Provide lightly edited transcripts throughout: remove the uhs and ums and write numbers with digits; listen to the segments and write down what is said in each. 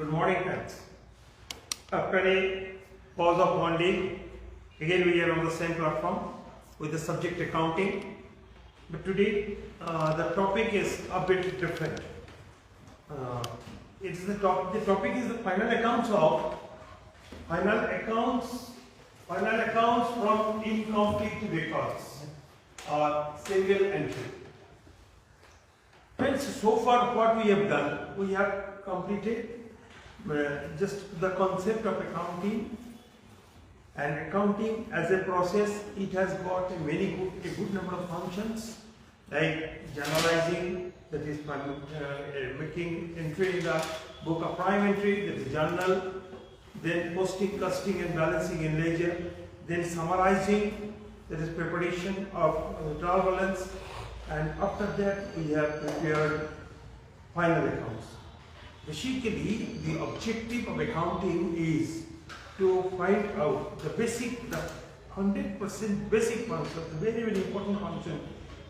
Good morning, friends. After a pause of one day, again we are on the same platform with the subject accounting. But today the topic is a bit different. The topic is the final accounts from incomplete records or single entry. Friends, so far what we have done, we have completed just the concept of accounting, and accounting as a process, it has got a good number of functions like journalizing, that is making entry in the book of prime entry, that is journal, then posting, costing and balancing in ledger, then summarizing, that is preparation of trial balance, and after that we have prepared final accounts. Basically, the objective of accounting is to find out the 100% basic function, the very important function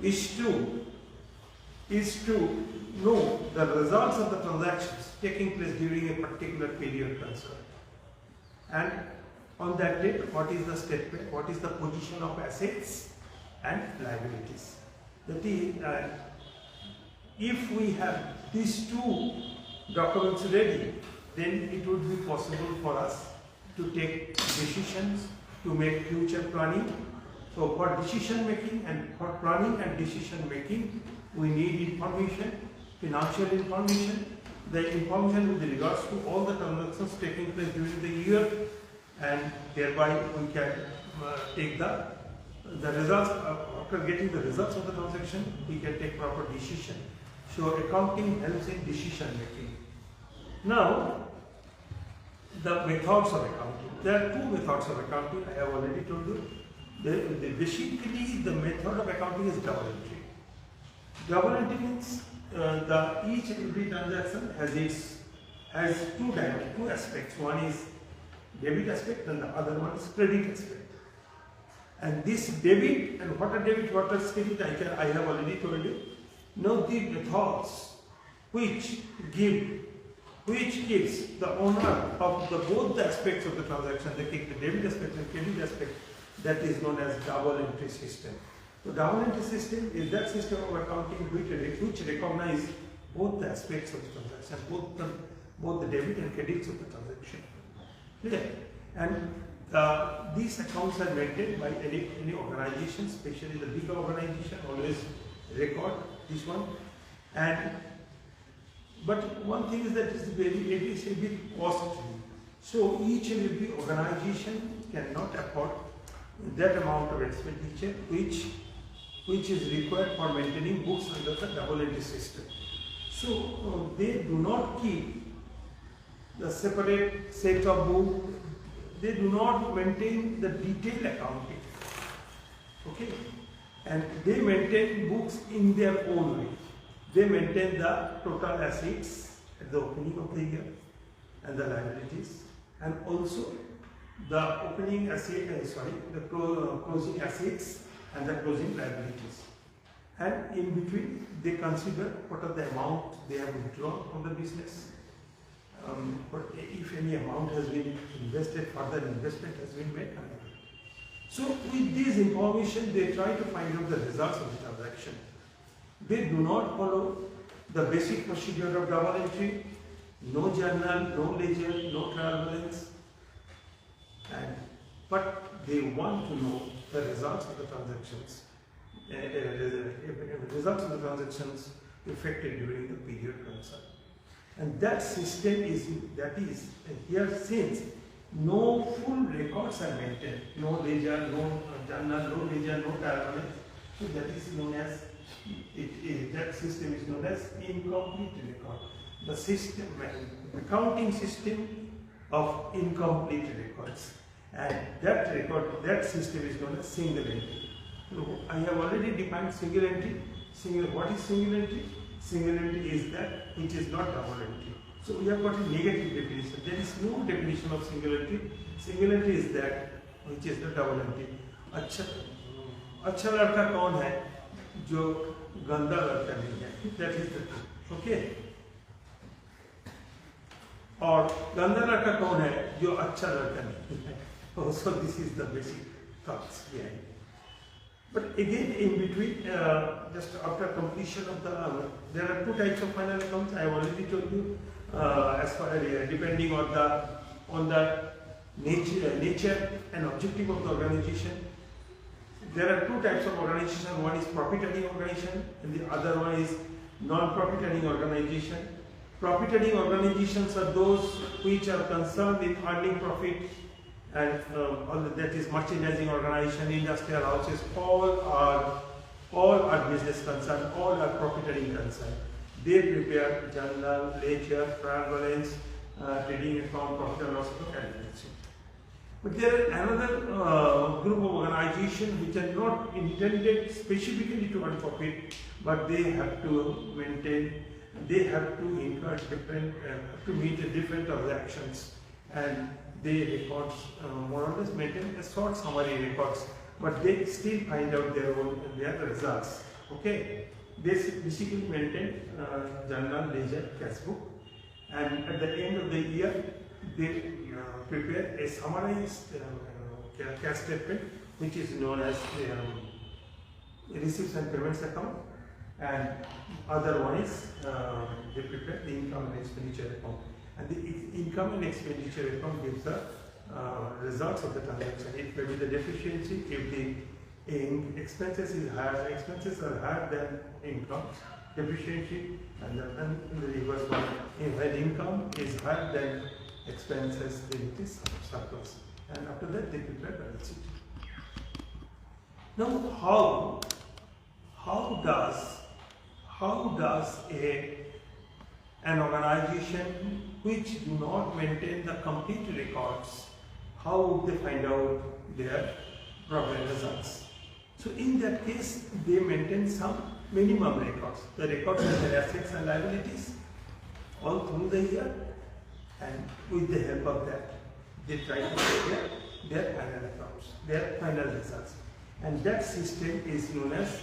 is to know the results of the transactions taking place during a particular period concerned. And on that date, what is the statement, what is the position of assets and liabilities. That is, if we have these two documents ready, then it would be possible for us to take decisions, to make future planning. So for decision making and for planning and decision making, we need information, financial information, the information with regards to all the transactions taking place during the year, and thereby we can take the results. After getting the results of the transaction, we can take proper decision. So accounting helps in decision making. Now, the methods of accounting. There are two methods of accounting, I have already told you. Basically, the method of accounting is double entry. Double entry means each and every transaction has two aspects. One is debit aspect and the other one is credit aspect. And this debit, and what are debit, what is credit, I have already told you. Now the methods which gives the owner of both the aspects of the transaction, the debit aspect and credit aspect, that is known as double entry system. So double entry system is that system of accounting which recognize both the aspects of the transaction, both the debit and credits of the transaction. Clear? And these accounts are maintained by any organization, especially the bigger organization, always record this one. But one thing is that it is a bit costly. So each and every organization cannot afford that amount of expenditure which is required for maintaining books under the double entry system. So they do not keep the separate set of books. They do not maintain the detailed accounting. Okay, and they maintain books in their own way. They maintain the total assets at the opening of the year and the liabilities, and also the opening asset, the closing assets and the closing liabilities. And in between, they consider what are the amount they have withdrawn from the business. If any amount has been invested, further investment has been made. So with this information, they try to find out the results of the transaction. They do not follow the basic procedure of double entry, no journal, no ledger, no trial balance, but they want to know the results of the transactions, effected during the period concerned. And that system is here, since no full records are maintained, no ledger, no journal, no ledger, no trial balance. So that is known as that system is known as incomplete record. The system, accounting system of incomplete records, and that system is known as single entry. So I have already defined single entry. What is single entry? Single entry is that which is not double entry. So we have got a negative definition. There is no definition of single entry. Single entry is that which is the double entry. अच्छा लड़का कौन है जो गंदा लड़का नहीं है? That is the truth. Okay. और गंदा लड़का कौन है जो अच्छा लड़का नहीं है. So this is the basic thoughts behind. But again, in between, just after completion of there are two types of final accounts. I have already told you, as far as depending on the nature and objective of the organization. There are two types of organization. One is profit-earning organization, and the other one is non-profit-earning organization. Profit-earning organizations are those which are concerned in earning profit, and that is merchandising organization, industrial houses, all are business concerned, all are profit-earning concerned. They prepare journal, ledger, trial balance, trading account, profit and loss account, calculation. But there are another group of organizations which are not intended specifically to earn profit, but they have to maintain, they have to incur different, to meet different transactions, and they records more or less maintain a short summary records, but they still find out their results. Okay, they basically maintain journal, ledger, cash book, and at the end of the year they prepare a summarized cash statement, which is known as receipts and payments account, and other one is they prepare the income and expenditure account. And the income and expenditure account gives the results of the transaction. It may be the deficiency if the expenses are higher than income, deficiency, and the reverse one. When income is higher than expenses, then it is surplus. And after that, they prepare balance sheet. Now, how does an organization which do not maintain the complete records, how would they find out their profit results? So in that case, they maintain some minimum records. The records of their assets and liabilities all through the year, and with the help of that, they try to prepare their final accounts, their final results. And that system is known as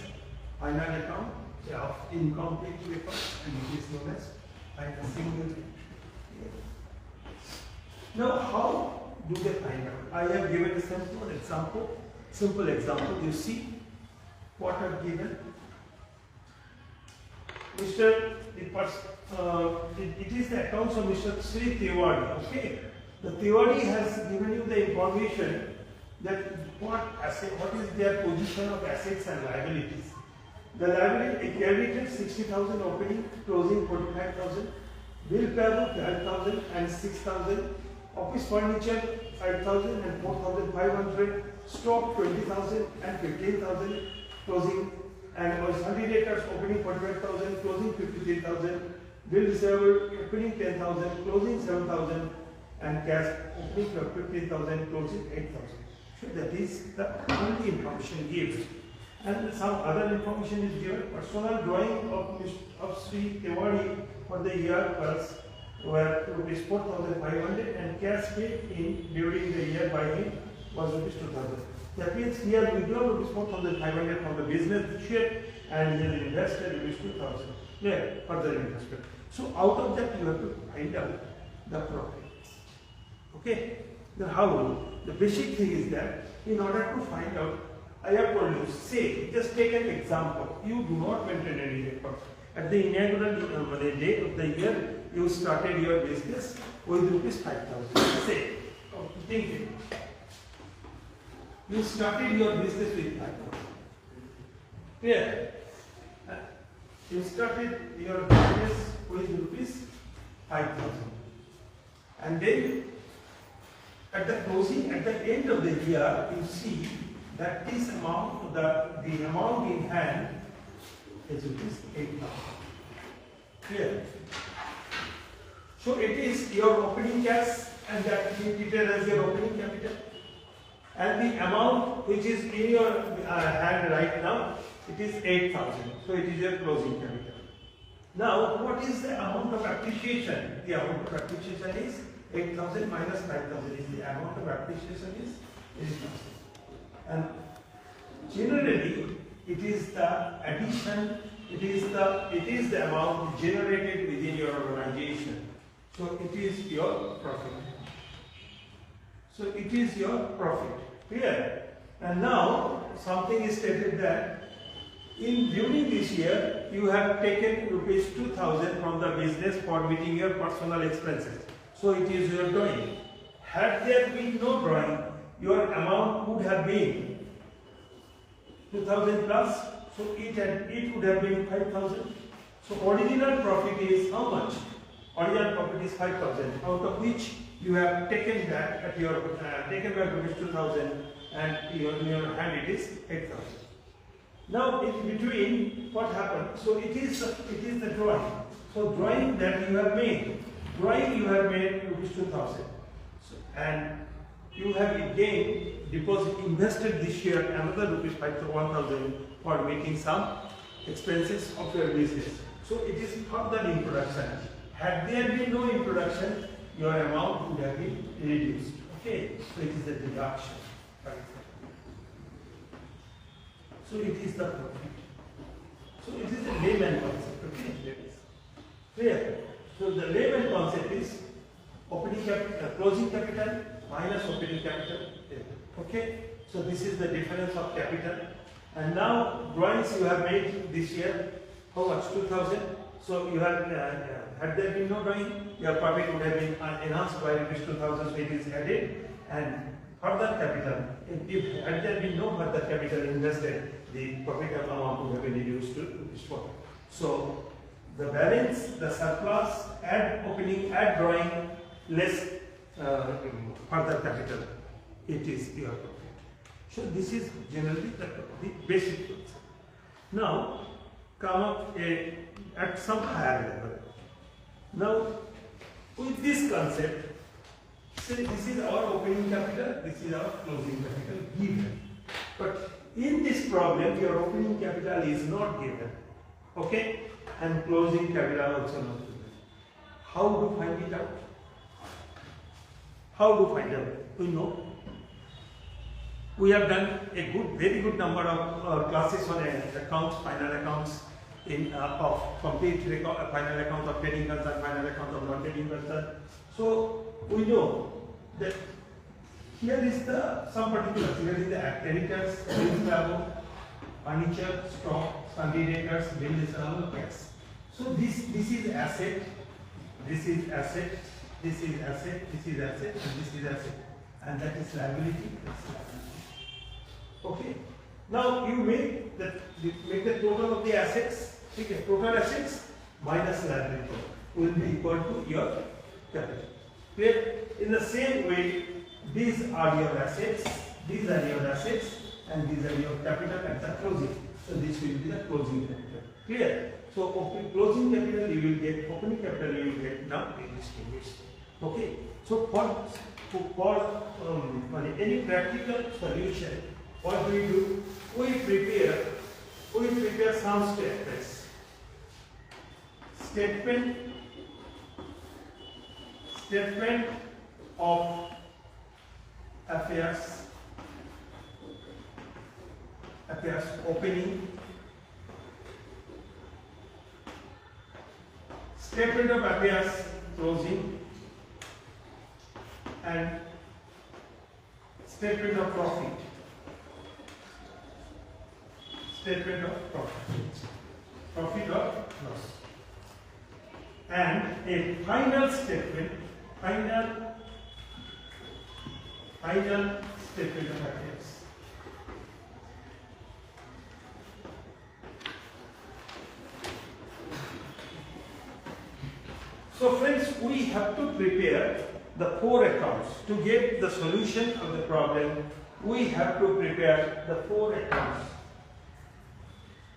final account of incomplete records, and it is known as final single. Now, how do they find out? I have given a simple example. You see what I have given. It is the accounts of Mr. Sri Tiwari. Okay, the Tiwari has given you the information that what is their position of assets and liabilities. The liability credited 60,000, opening, closing 45,000, bill payable 12,000 and 6,000, office furniture 5,000 and 4,500, stock 20,000 and 15,000, closing, and sundry debtors opening 45,000, closing 53,000, bill receivable opening 10,000, closing 7,000, and cash opening 15,000, closing 8,000. So that is the only information given. And some other information is given. Personal drawing of Sri Tiwari for the year were rupees 4,500, and cash paid during the year by him was rupees 2,000. That means he has withdrawn rupees 4,500 from the business this year, and he has invested rupees 2,000 further investment. So out of that you have to find out the profit. Okay. Then how? The basic thing is that in order to find out, I have told you, say, just take an example. You do not maintain any record. At the inaugural day of the year, you started your business with rupees 5,000. Say, think it. You started your business with 5,000. Clear? You started your business with rupees 5,000. And then, at the closing, at the end of the year, you see that this amount, the amount in hand is rupees 8,000. Clear? So it is your opening cash, and that is treated as your opening capital. And the amount which is in your hand right now, it is 8,000. So it is your closing capital. Now, what is the amount of appreciation? The amount of appreciation is 8,000 minus 5,000 is the amount of appreciation is 8,000. And generally, it is the addition, it is the amount generated within your organization. So it is your profit. So it is your profit. Clear? And now something is stated that during this year you have taken rupees 2000 from the business for meeting your personal expenses. So it is your drawing. Had there been no drawing, your amount would have been 2000 plus. So it would have been 5000. So original profit is how much? Original profit is 5000, out of which you have taken that at your taken back rupees 2000, and in your hand it is 8000. Now in between, what happened? So it is the drawing. So drawing that you have made, rupees 2000, and you have again invested this year another rupees 1000 for making some expenses of your business. So it is further introduction. Had there been no introduction, your amount would have been reduced. Okay, so it is a deduction. So it is the profit. So it is a layman concept. Okay, clear. So the layman concept is closing capital minus opening capital. Okay, so this is the difference of capital. And now drawings you have made this year, how much? 2000. So you have had there been no drawing, your profit would have been enhanced by rupees 2000, so it is added. And further capital, if had there been no further capital invested, the profit amount would have been reduced to rupees 4. So the balance, the surplus, add opening, add drawing, less further capital, it is your profit. So this is generally the basic concept. Now come up at some higher level. Now with this concept, say this is our opening capital, this is our closing capital given. But in this problem, your opening capital is not given. Okay? And closing capital also not given. How to find it out? How to find out? We know. We have done a very good number of classes on accounts, final accounts, of complete final account of trading concern, final account of non-trading concern. So we know that here is some particulars. Here is the creditors, bills payable, furniture, stock, sundry debtors, bill disallowable, cash. So this is asset, this is asset, this is asset, this is asset, and this is asset, and that is liability. Okay. Now you make the total of the assets. Okay. Total assets minus liability will be equal to your capital. Clear? In the same way, these are your assets, these are your assets, and these are your capital at the closing. So this will be the closing capital. Clear? So closing capital you will get, opening capital you will get now distinguished. Okay. So for any practical solution, what do we do? We prepare some statements. Statement of affairs opening, statement of affairs closing, and statement of profit. Statement of profit or loss, and a final statement, final statement of affairs. So friends, we have to prepare the 4 accounts. To get the solution of the problem, we have to prepare the 4 accounts.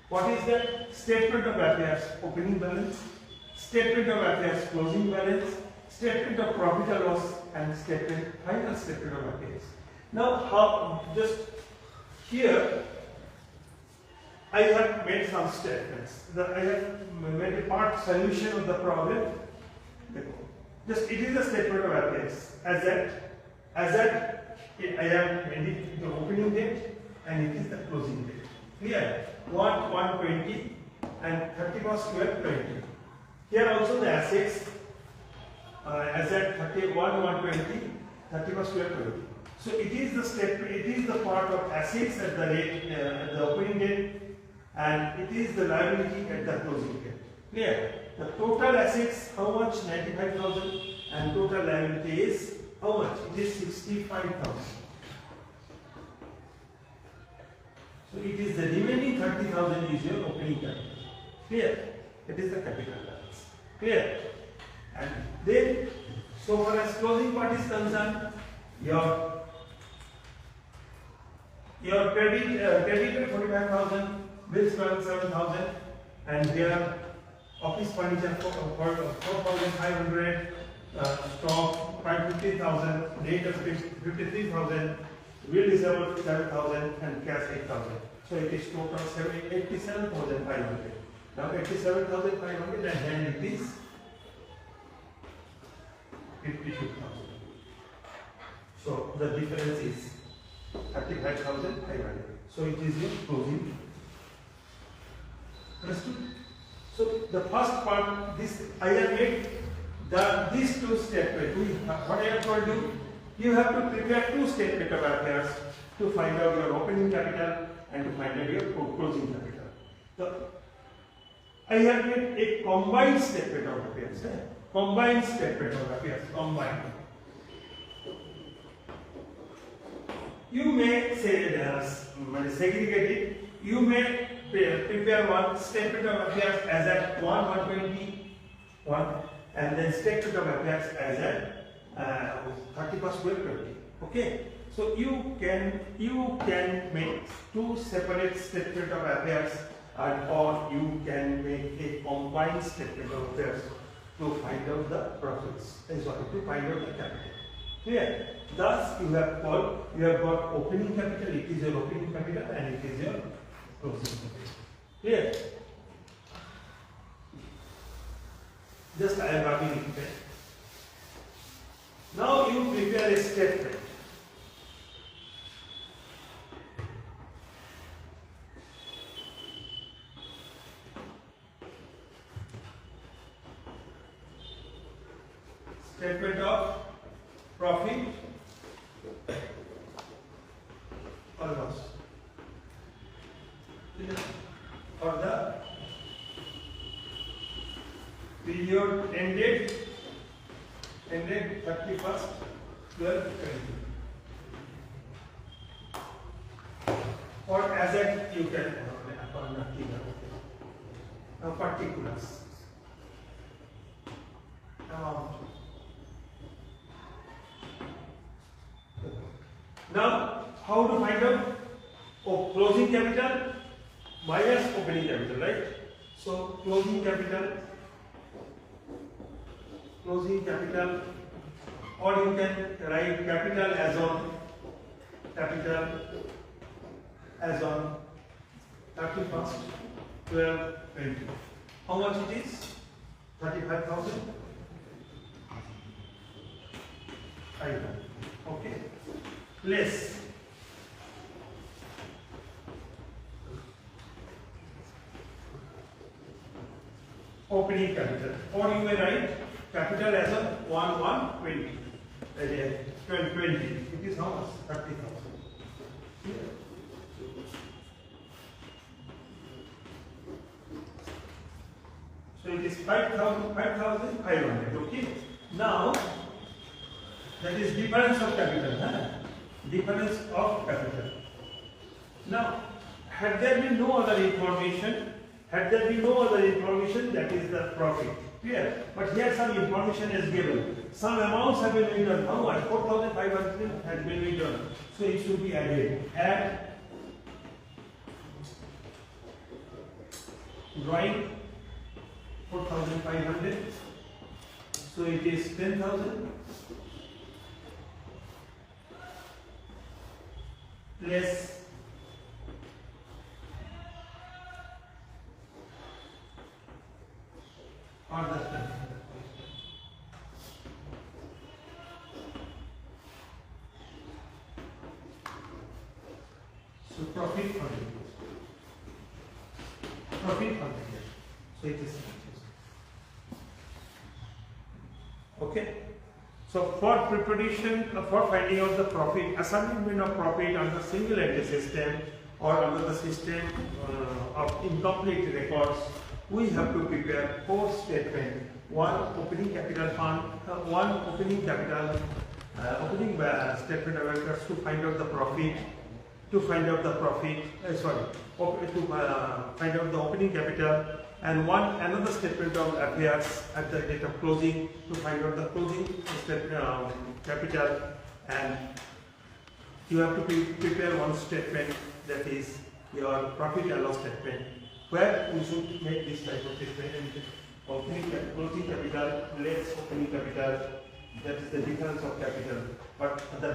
What is that? Statement of affairs opening balance, statement of affairs closing balance, statement of profit or loss, and final statement of affairs. Now, just here I have made some statements. I have made a part solution of the problem. Just it is a statement of affairs. As that I have made it the opening date and it is the closing date. Clear? 1/1/20 and 31st 12/20. Here also the assets as at 31, 120, 31st, 1220. So it is the step, it is the part of assets at the rate, at the opening date, and it is the liability at the closing date. Clear? The total assets, how much? 95,000, and total liability is how much? It is 65,000. So it is the remaining 30,000 is your opening capital. Clear? It is the capital balance. Clear? And then, so far as closing part is concerned, your creditor 45,000, bills 7,000, and their office furniture 4,500, stock 550,000, data 53,000, bill disabled 7,000, and cash 8,000. So it is total 87,500. Now 87,500 and then it is 52,000. So the difference is 35,500. So it is your closing. Understood? So the first part, this I have made these two statements. What I have told you, you have to prepare two statement of affairs to find out your opening capital and to find out your closing capital. So I have made a combined statement of affairs. Combined statement of affairs. Combined. You may say it as segregate it. You may prepare one statement of affairs as at 121, and then statement of affairs as at 31st, 1220. Okay. So you can make two separate statement of affairs, or you can make a combined statement of affairs to find out the profits. To find out the capital. Clear? Thus, you have got opening capital. It is your opening capital, and it is your closing capital. Clear? Just I am wrapping it there. Now you prepare a statement. Statement of profit or loss for the period ended 31st, 12/20. Or as at you can particulars amount. Now, how to find out closing capital minus opening capital, right? So, closing capital, or you can write capital as on 31st, 12/20. How much it is? 35,000. Okay. Less opening capital, or you may write capital as a 1,120. 20. It is how much? 30,000. So it is 5,500. Okay. Now that is difference of capital. Difference of capital. Now, had there been no other information, that is the profit. Clear? But here some information is given. Some amounts have been written. How much? 4,500 has been written. So it should be added. Add drawing 4,500. So it is 10,000. Less or the so profit for the year. So it is okay. Okay. So for preparation, for finding out the profit, assignment of profit under single entry system or under the system of incomplete records, we have to prepare 4 statements. One opening capital fund, one opening capital, opening statement of records to find out the profit, to find out the profit, to find out the opening capital, and another statement of affairs at the date of closing to find out the closing capital, and you have to prepare one statement, that is your profit and loss statement, where we should make this type of statement: closing capital less opening capital, that is the difference of capital, but the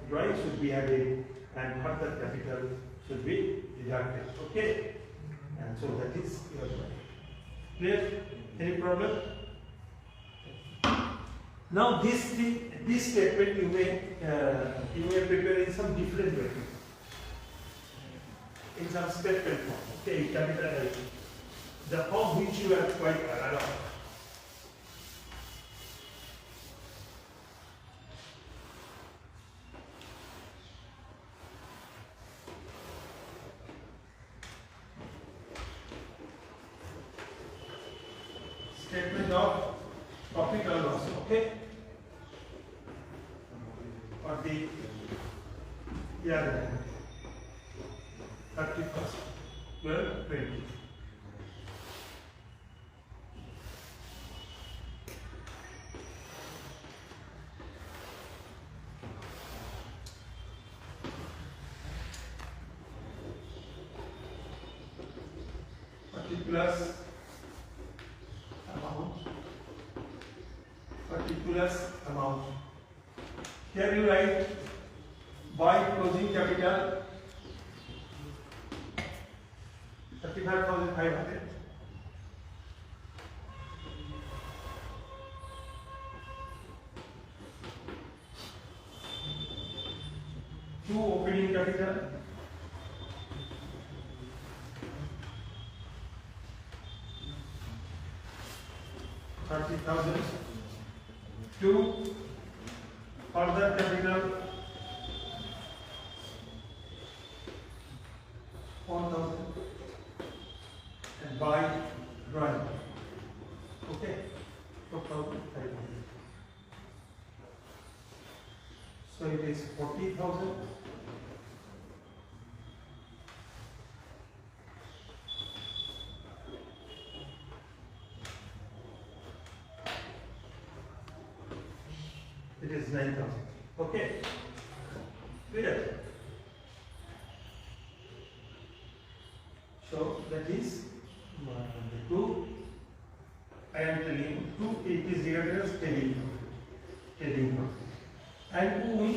drawing should be added and further capital should be deducted. Okay, and so that is your drawing. Clear? Any problem? Now this statement you may prepare in some different way, in some statement form. Okay, capital L, the form which you are quite aware of. Statement of profit or loss, okay? For the year 31st, 12, 20. Particulars amount. Here you write by closing capital 35,500. To opening capital 30,000. To further capital 4,000 and by drawing. Okay, 4,500. So it is 40,000. It is 9,000. Okay. Clear? So that is 2. I am telling you 2. It is regarded as trading profit. And we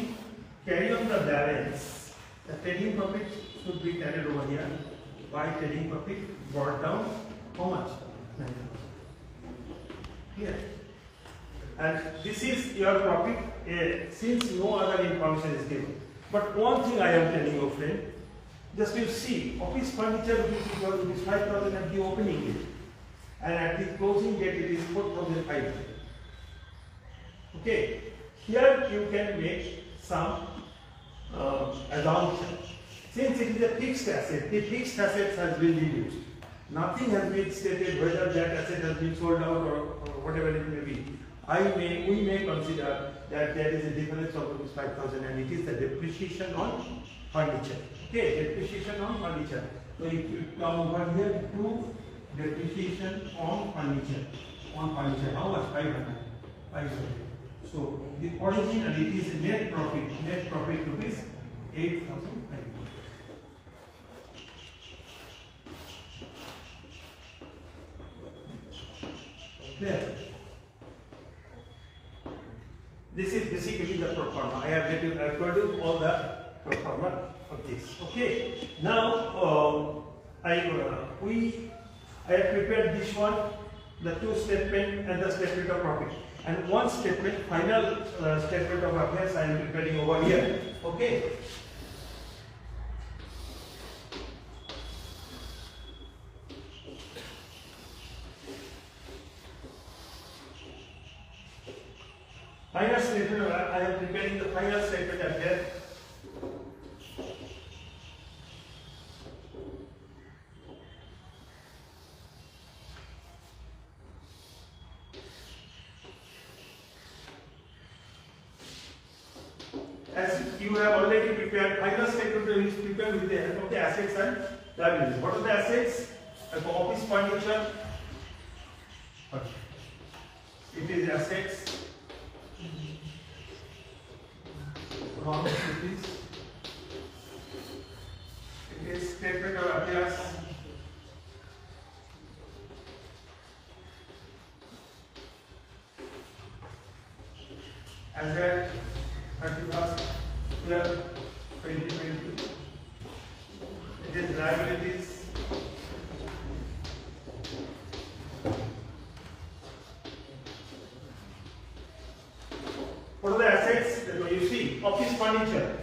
carry on the balance. The trading profit should be carried over here. By trading profit brought down how much? 9,000. Clear? And this is your profit since no other information is given. But one thing I am telling you, friend, just you see, office furniture which is 5,000 at the opening date, and at the closing date it is 4,500. Okay, here you can make some assumption. Since it is a fixed asset, the fixed assets has been reduced. Nothing has been stated whether that asset has been sold out or whatever it may be. We may consider that there is a difference of rupees 5,000 and it is the depreciation on furniture. Okay, depreciation on furniture. So if you come over here to depreciation on furniture. How much? 500. So the original it is net profit rupees 8,500. There. This is basically the pro forma. I have told you all the pro forma of this. Okay. Now I have prepared this one, the 2 statement and the statement of profit, and one statement, final statement of affairs I am preparing over here. Okay. statement. I am preparing the final statement at here. As you have already prepared, final statement is prepared with the help of the assets and liabilities. What are the assets? Office furniture. It is assets. How much it is? It is statement of affairs. As at 31st 2020. It is liabilities. What are the assets? You see, office furniture.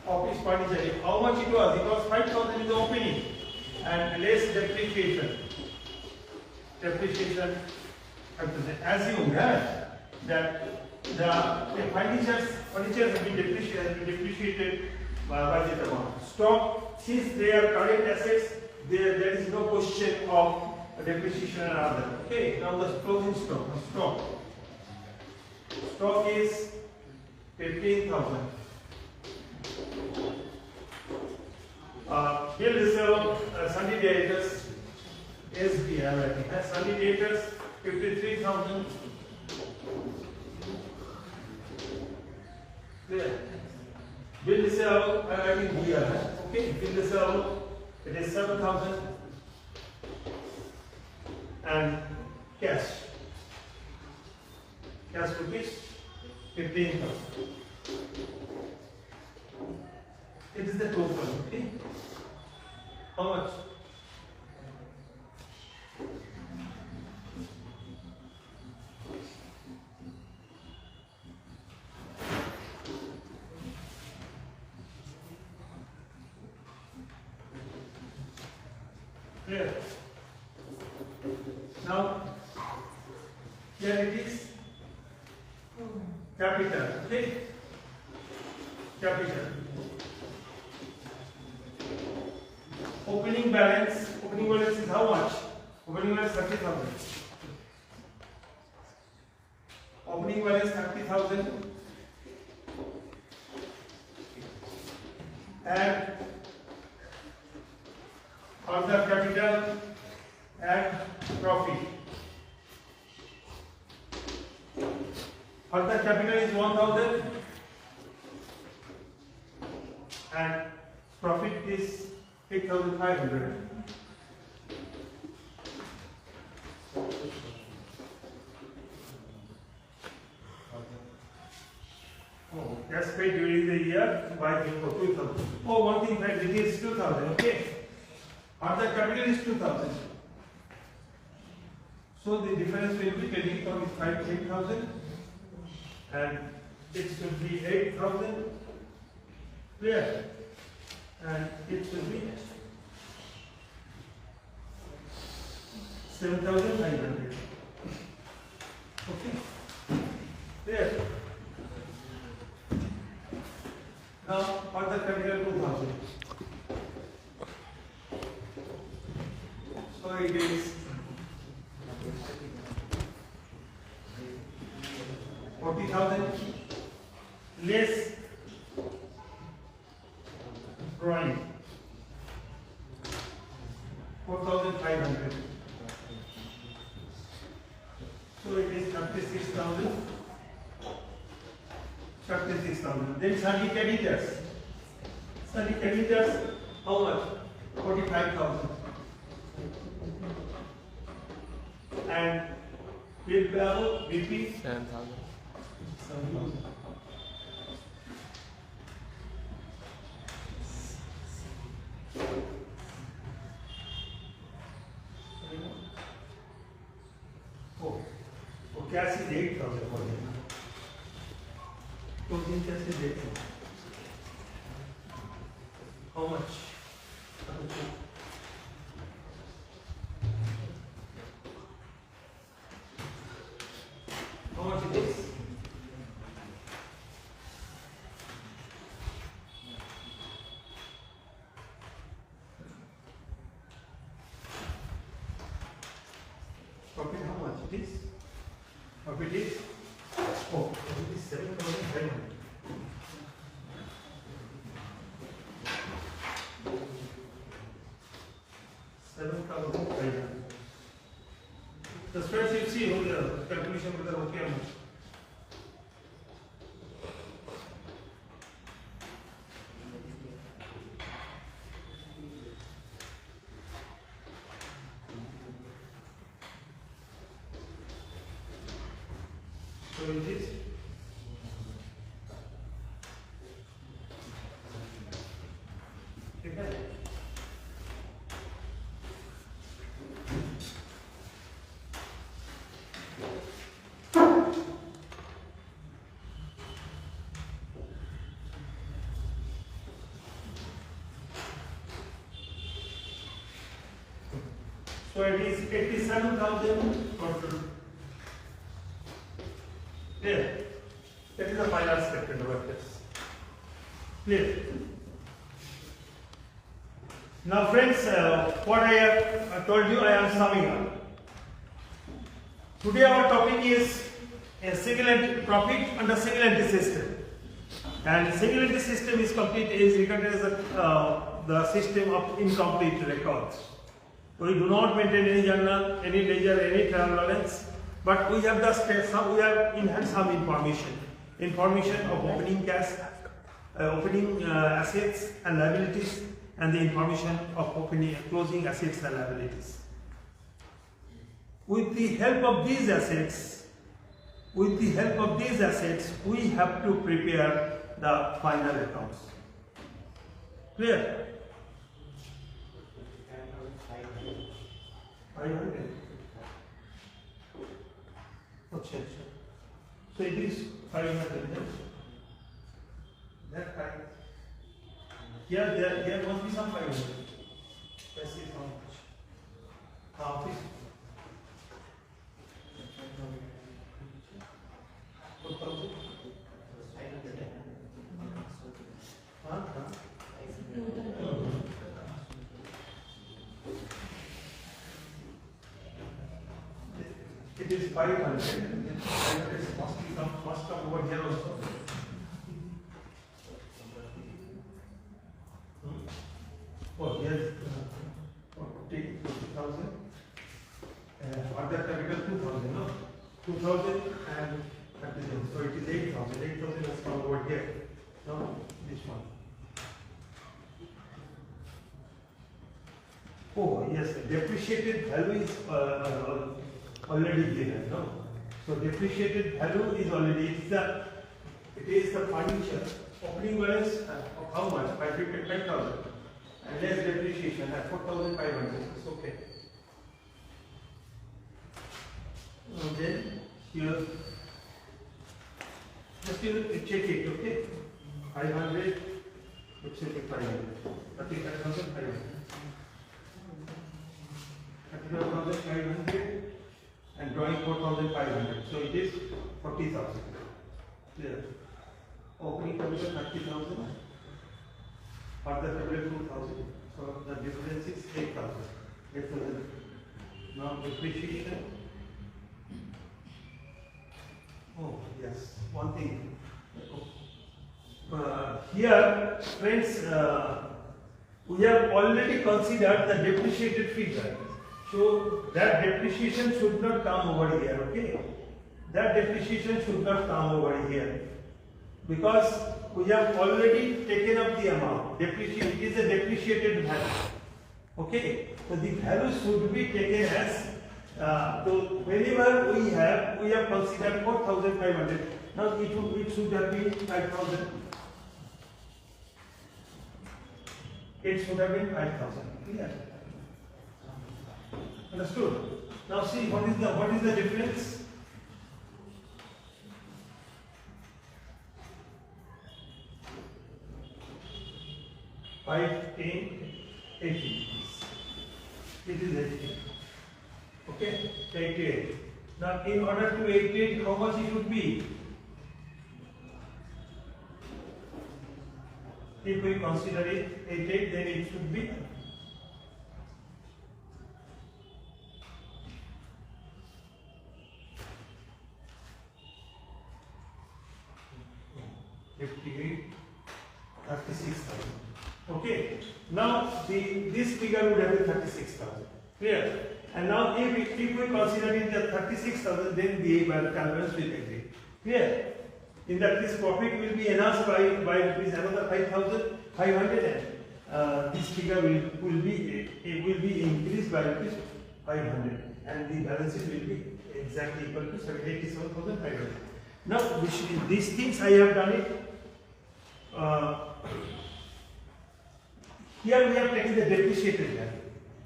Office furniture. How much it was? It was 5,000 in the opening, and less depreciation. Depreciation. Assume that the furniture have been depreciated by the amount. Stock, since they are current assets, there is no question of depreciation and other. Okay, now the closing stock. Stock is 15,000. Bill reserve, Sunday debtors, SB, I am writing. Sunday debtors, 53,000. Clear? Bill reserve, I am writing here. Okay, bill reserve, it is 7,000. And cash rupees 15,000. It is the total. Okay, how much? Clear? Now, here it is capital. Okay, capital. Opening balance is how much? Opening balance 30,000. Opening balance 30,000. And further capital and profit. Further capital is 1,000 and profit is 8,500. That's paid during the year by 2,000. Oh, one thing that it is 2,000. Okay. Further capital is 2,000. So the difference will be trading account is 8,000 and it should be 8,000. Clear? And it should be 7,500. Okay. Clear? Now further capital 2,000. So it is 40,000 less drawing 4,500. So it is 36,000. 36,000. Then Sunday creditors. Sunday creditors, how much? 45,000. And bill payable, BP 7,000. 7,000. Oh, cash is 8,000 for them. Closing cash is 8,000. How much? see calculation whether okay or not. So it is okay. So it is 87,000 total. Clear? That is the final statement of this. Clear? Now friends, what I have told you, I am summing up. Today our topic is a single entity profit under single entity system. And single entity system is regarded as the system of incomplete records. We do not maintain any journal, any ledger, any trial balance, but we have we have in hand some information of opening cash, opening assets and liabilities, and the information of opening and closing assets and liabilities. With the help of these assets, we have to prepare the final accounts. Clear? 500. Okay. So it is 500. That kind. Here there must be some 500. Let's see how much. Please. 4,000. It is 500. 500 must come over here also. Oh, yes. Take 20,000. Other capital 2,000. No, 2,000 and 30,000. So it is 8,000. 8,000 has come over here. No, this one. Oh yes, depreciated value is already given. No, so depreciated value is already it is the furniture opening balance of how much? 5,000 and less depreciation at 4,500. It's okay. Then here just check it. Okay, 500. Let's check it 500. 35,500. 35,500 and drawing 4,500. So it is 40,000. Clear? Opening capital 30,000. Further capital 2,000. So the difference is 8,000. 8,000. Now depreciation. Oh yes, one thing. Here, friends, we have already considered the depreciated figure. So that depreciation should not come over here, okay? That depreciation should not come over here. Because we have already taken up the amount. Depreciation is a depreciated value. Okay? So the value should be taken as, so whenever we have considered 4,500. Now it should have been 5,000. It should have been 5,000. Clear? Understood? Now see what is the difference? Five, 10, 80. It is 80. Okay? 88. Now in order to 88, how much it would be? If we consider it 88, then it should be 58, 36,000. Okay. Now this figure would have been 36,000. Clear? And now if we consider in the 36,000, then the balance will agree. Clear? In that this profit will be enhanced by rupees another 5,500, and this figure will be increased by rupees 500, and the balance sheet will be exactly equal to 87,500. Now these things I have done it. Here we have taken the depreciated value.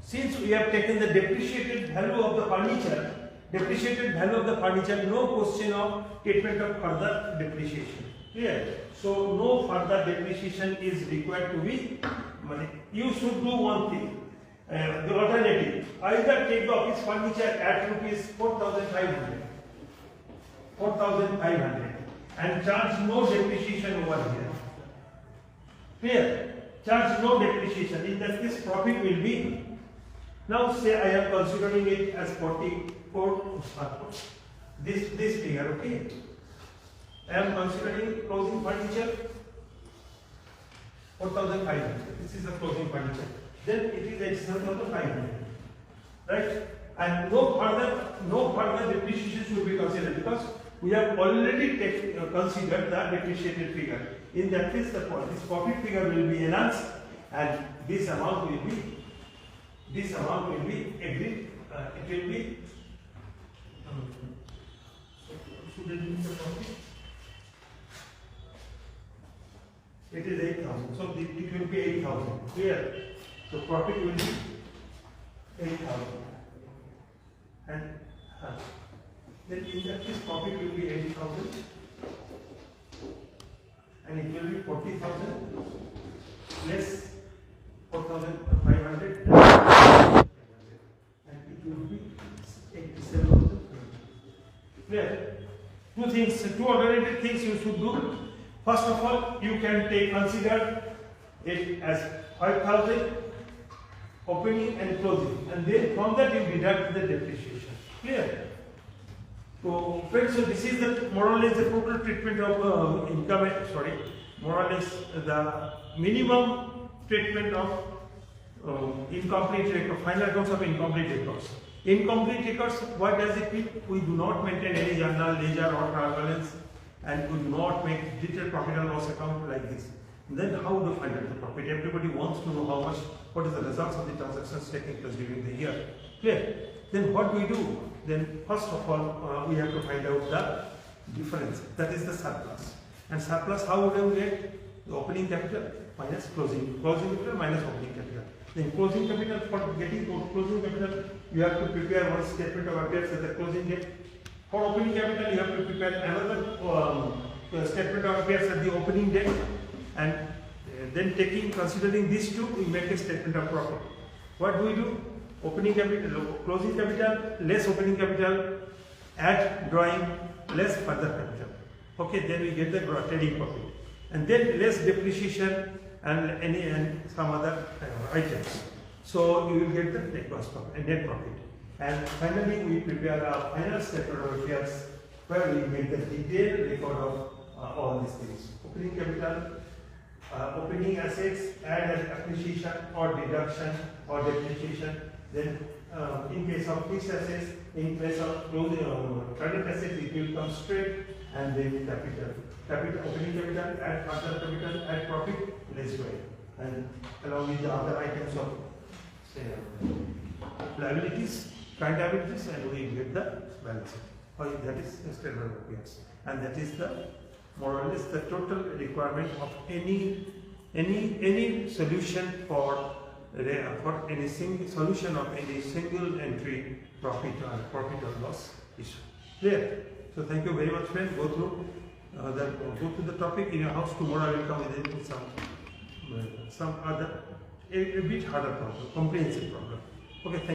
Since we have taken the depreciated value of the furniture, no question of treatment of further depreciation. Clear? So no further depreciation is required to be. You should do one thing. The alternative: either take the office furniture at rupees 4,500, and charge no depreciation over here. Clear? Charge no depreciation. In that case, profit will be. Now say I am considering it as 44. This figure, okay? I am considering closing furniture 4,500. This is the closing furniture. Then it is 87,500, right? And no further depreciation should be considered, because we have already considered the depreciated figure. In that case, this profit figure will be enhanced, and this amount will be agreed. It will be. Should it be the profit? It is 8,000. So it will be 8,000. Clear? So profit will be 8,000, and then in that case profit will be 8,000, and it will be 40,000 less 4,500, and it will be 87,000. Clear? Two alternative things you should do. First of all, you can consider it as 5,000 opening and closing, and then from that you deduct the depreciation. Clear? So friends, so this is the more or less the total treatment of income. More or less the minimum treatment of incomplete record, final accounts of incomplete records. Incomplete records, what does it mean? We do not maintain any journal, ledger or trial balance, and we do not make detailed profit and loss account like this. Then how to find out the profit? Everybody wants to know what is the results of the transactions taking place during the year. Clear? Then what we do? Then first of all, we have to find out the difference. That is the surplus. And surplus, how would we get? The opening capital minus closing capital minus opening capital. Then closing capital, for getting closing capital, you have to prepare one statement of affairs at the closing date. For opening capital, you have to prepare another statement of affairs at the opening date. And then considering these two, we make a statement of profit. What do we do? Opening capital, closing capital, less opening capital, add drawing, less further capital. Okay, then we get the trading profit. And then less depreciation and some other items. So you will get the net profit. And finally, we prepare a final statement of affairs where we make the detailed record of all these things. Opening capital, opening assets, add an appreciation or deduction or depreciation. Then in case of fixed assets, in case of current assets, it will come straight, and then capital, opening capital, add further capital, add profit, less way, and along with the other items of liabilities, current liabilities, and we get the balance sheet. That is standard of affairs, and that is the more or less the total requirement of any solution for any solution of any single entry profit or loss issue. Clear? So thank you very much, friend. Go through the topic in your house. Tomorrow I will come with some other a bit harder problem, comprehensive problem. Okay. Thank you.